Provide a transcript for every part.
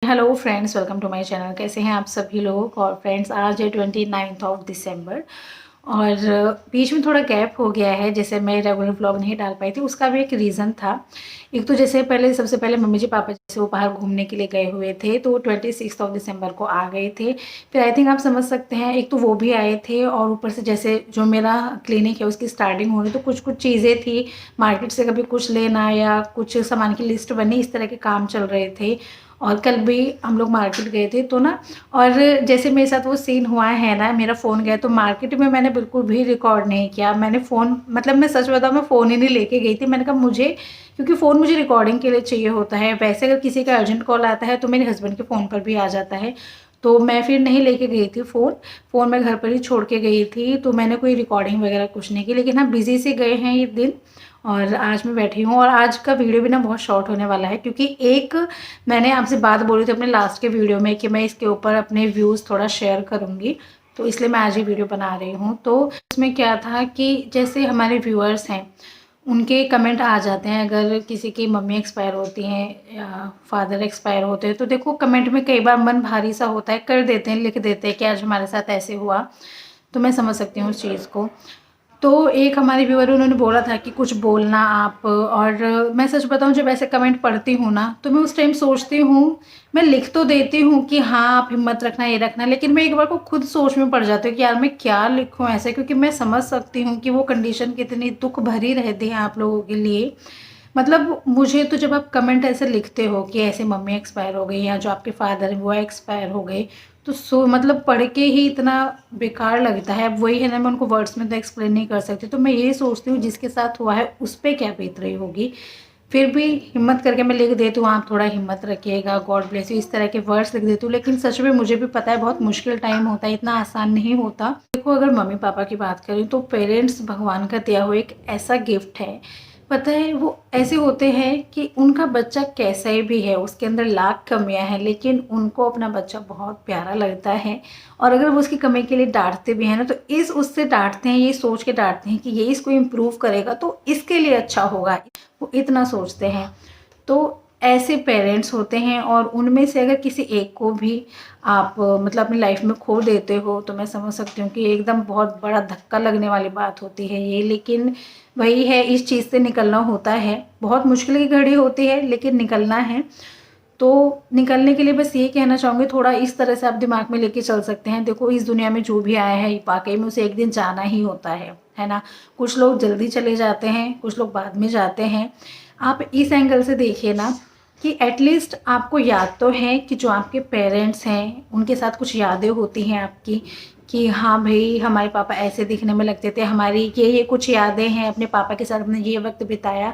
Hello friends, welcome to my channel. कैसे हैं आप सभी लोग। और फ्रेंड्स, आज है 29 ऑफ दिसंबर और बीच में थोड़ा गैप हो गया है, जैसे मैं रेगुलर व्लॉग नहीं डाल पाई थी। उसका भी एक रीज़न था। एक तो जैसे सबसे पहले मम्मी जी पापा जैसे वो बाहर घूमने के लिए गए हुए थे, तो 26 ऑफ दिसंबर को आ गए थे। फिर आई थिंक आप समझ सकते हैं, एक तो वो भी आए थे और ऊपर से जैसे जो मेरा क्लिनिक है उसकी स्टार्टिंग हो रही, तो कुछ कुछ चीज़ें थी मार्केट से, कभी कुछ लेना या कुछ सामान की लिस्ट बनी, इस तरह के काम चल रहे थे। और कल भी हम लोग मार्केट गए थे तो ना, और जैसे मेरे साथ वो सीन हुआ है ना, मेरा फ़ोन गया तो मार्केट में मैंने बिल्कुल भी रिकॉर्ड नहीं किया। मैंने फ़ोन, मतलब मैं सच बताऊँ, मैं फ़ोन ही नहीं लेके गई थी। मैंने कहा मुझे, क्योंकि फ़ोन मुझे रिकॉर्डिंग के लिए चाहिए होता है। वैसे अगर किसी का अर्जेंट कॉल आता है तो मेरे हस्बैंड के फ़ोन पर भी आ जाता है, तो मैं फिर नहीं लेके गई थी फ़ोन मैं घर पर ही छोड़ के गई थी। तो मैंने कोई रिकॉर्डिंग वगैरह कुछ नहीं की, लेकिन हाँ बिज़ी से गए हैं ये दिन। और आज मैं बैठी हूँ और आज का वीडियो भी ना बहुत शॉर्ट होने वाला है, क्योंकि एक मैंने आपसे बात बोली थी अपने लास्ट के वीडियो में कि मैं इसके ऊपर अपने व्यूज़ थोड़ा शेयर करूँगी, तो इसलिए मैं आज ये वीडियो बना रही हूँ। तो इसमें क्या था कि जैसे हमारे व्यूअर्स हैं उनके कमेंट आ जाते हैं, अगर किसी की मम्मी एक्सपायर होती हैं या फादर एक्सपायर होते हैं, तो देखो कमेंट में कई बार मन भारी सा होता है, कर देते हैं, लिख देते हैं कि आज हमारे साथ ऐसे हुआ। तो मैं समझ सकती हूँ उस चीज़ को। तो एक हमारे व्यूअर, उन्होंने बोला था कि कुछ बोलना आप। और मैं सच बताऊं, जब ऐसे कमेंट पढ़ती हूँ ना, तो मैं उस टाइम सोचती हूँ, मैं लिख तो देती हूँ कि हाँ आप हिम्मत रखना, ये रखना, लेकिन मैं एक बार को खुद सोच में पड़ जाती हूँ कि यार मैं क्या लिखूँ ऐसे, क्योंकि मैं समझ सकती हूँ कि वो कंडीशन कितनी दुख भरी रहती है आप लोगों के लिए। मतलब मुझे तो जब आप कमेंट ऐसे लिखते हो कि ऐसे मम्मी एक्सपायर हो गई या जो आपके फादर हैं वो एक्सपायर हो गए, तो मतलब पढ़ के ही इतना बेकार लगता है। अब वही है ना, मैं उनको वर्ड्स में तो एक्सप्लेन नहीं कर सकती। तो मैं ये सोचती हूँ जिसके साथ हुआ है उस पर क्या बीत रही होगी। फिर भी हिम्मत करके मैं लिख देती हूँ, आप थोड़ा हिम्मत रखिएगा, गॉड ब्लेस यू, इस तरह के वर्ड्स लिख देती हूँ। लेकिन सच में मुझे भी पता है बहुत मुश्किल टाइम होता है, इतना आसान नहीं होता। देखो, अगर मम्मी पापा की बात करें तो पेरेंट्स भगवान का दिया हुआ एक ऐसा गिफ्ट है। पता है, वो ऐसे होते हैं कि उनका बच्चा कैसा ही भी है, उसके अंदर लाख कमियां हैं, लेकिन उनको अपना बच्चा बहुत प्यारा लगता है। और अगर वो उसकी कमी के लिए डांटते भी हैं ना, तो उससे डांटते हैं, ये सोच के डांटते हैं कि ये इसको इम्प्रूव करेगा तो इसके लिए अच्छा होगा, वो इतना सोचते हैं। तो ऐसे पेरेंट्स होते हैं, और उनमें से अगर किसी एक को भी आप मतलब अपनी लाइफ में खो देते हो, तो मैं समझ सकती हूँ कि एकदम बहुत बड़ा धक्का लगने वाली बात होती है ये। लेकिन वही है, इस चीज़ से निकलना होता है। बहुत मुश्किल की घड़ी होती है, लेकिन निकलना है। तो निकलने के लिए बस ये कहना चाहूँगी, थोड़ा इस तरह से आप दिमाग में लेके चल सकते हैं। देखो, इस दुनिया में जो भी आया है वाकई में उसे एक दिन जाना ही होता है ना। कुछ लोग जल्दी चले जाते हैं, कुछ लोग बाद में जाते हैं। आप इस एंगल से देखिए ना, कि एटलीस्ट आपको याद तो है कि जो आपके पेरेंट्स हैं उनके साथ कुछ यादें होती हैं आपकी, कि हाँ भाई हमारे पापा ऐसे दिखने में लगते थे, हमारी ये कुछ यादें हैं, अपने पापा के साथ हमने ये वक्त बिताया।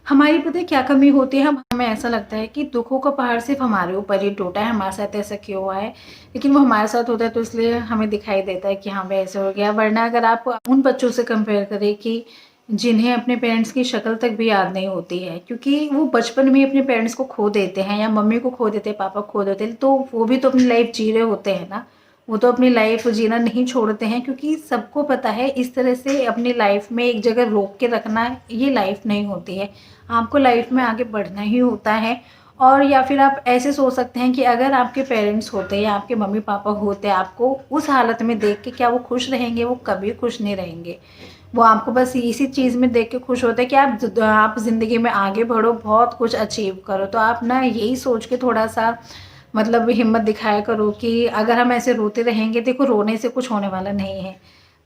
हमारी पता है क्या कमी होती है, हमें ऐसा लगता है कि दुखों का पहाड़ सिर्फ हमारे ऊपर ही टूटा है, हमारे साथ ऐसा क्यों हुआ है। लेकिन वो हमारे साथ होता है तो इसलिए हमें दिखाई देता है कि हाँ भाई ऐसे हो गया। वरना अगर आप उन बच्चों से कंपेयर करें कि जिन्हें अपने पेरेंट्स की शक्ल तक भी याद नहीं होती है, क्योंकि वो बचपन में अपने पेरेंट्स को खो देते हैं, या मम्मी को खो देते हैं, पापा को खो देते हैं, तो वो भी तो अपनी लाइफ जी रहे होते हैं ना। वो तो अपनी लाइफ जीना नहीं छोड़ते हैं, क्योंकि सबको पता है इस तरह से अपनी लाइफ में एक जगह रोक के रखना ये लाइफ नहीं होती है। आपको लाइफ में आगे बढ़ना ही होता है। और या फिर आप ऐसे सोच सकते हैं कि अगर आपके पेरेंट्स होते या आपके मम्मी पापा होते, आपको उस हालत में देख के क्या वो खुश रहेंगे? वो कभी खुश नहीं रहेंगे। वो आपको बस इसी चीज़ में देख के खुश होते हैं कि आप ज़िंदगी में आगे बढ़ो, बहुत कुछ अचीव करो। तो आप ना यही सोच के थोड़ा सा मतलब हिम्मत दिखाया करो कि अगर हम ऐसे रोते रहेंगे, देखो रोने से कुछ होने वाला नहीं है।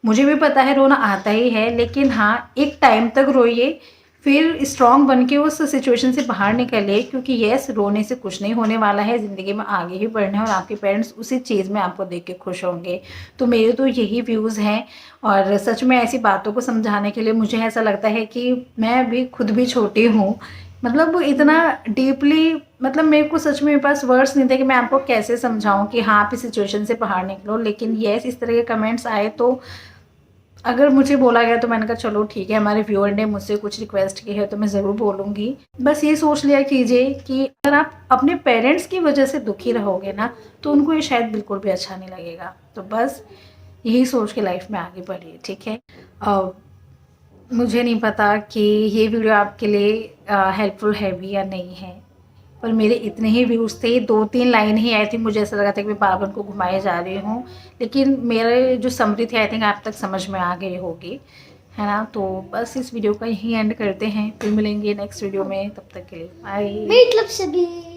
मुझे भी पता है रोना आता ही है, लेकिन हाँ एक टाइम तक रोइए, फिर स्ट्रॉन्ग बन के उस सिचुएशन से बाहर निकलिए, क्योंकि यस रोने से कुछ नहीं होने वाला है, ज़िंदगी में आगे ही बढ़ना है और आपके पेरेंट्स उसी चीज़ में आपको देख के खुश होंगे। तो मेरे तो यही व्यूज़ हैं। और सच में ऐसी बातों को समझाने के लिए मुझे ऐसा लगता है कि मैं भी खुद भी छोटी हूँ, मतलब इतना डीपली, मतलब मेरे को सच में मेरे पास वर्ड्स नहीं थे कि मैं आपको कैसे समझाऊं कि हाँ आप इस सिचुएशन से बाहर निकलो। लेकिन यस इस तरह के कमेंट्स आए, तो अगर मुझे बोला गया तो मैंने कहा चलो ठीक है, हमारे व्यूअर ने मुझसे कुछ रिक्वेस्ट की है तो मैं ज़रूर बोलूँगी। बस ये सोच लिया कीजिए कि अगर आप अपने पेरेंट्स की वजह से दुखी रहोगे ना, तो उनको ये शायद बिल्कुल भी अच्छा नहीं लगेगा। तो बस यही सोच के लाइफ में आगे बढ़िए, ठीक है। मुझे नहीं पता कि ये वीडियो आपके लिए हेल्पफुल है भी या नहीं है, पर मेरे इतने ही व्यूज़ थे, 2-3 लाइन ही आई थी। मुझे ऐसा लगा था कि मैं बाबर को घुमाए जा रही हूँ, लेकिन मेरे जो समरी थी आई थिंक आप तक समझ में आ गई होगी, है ना। तो बस इस वीडियो का यही एंड करते हैं, फिर मिलेंगे नेक्स्ट वीडियो में, तब तक के लिए बाय।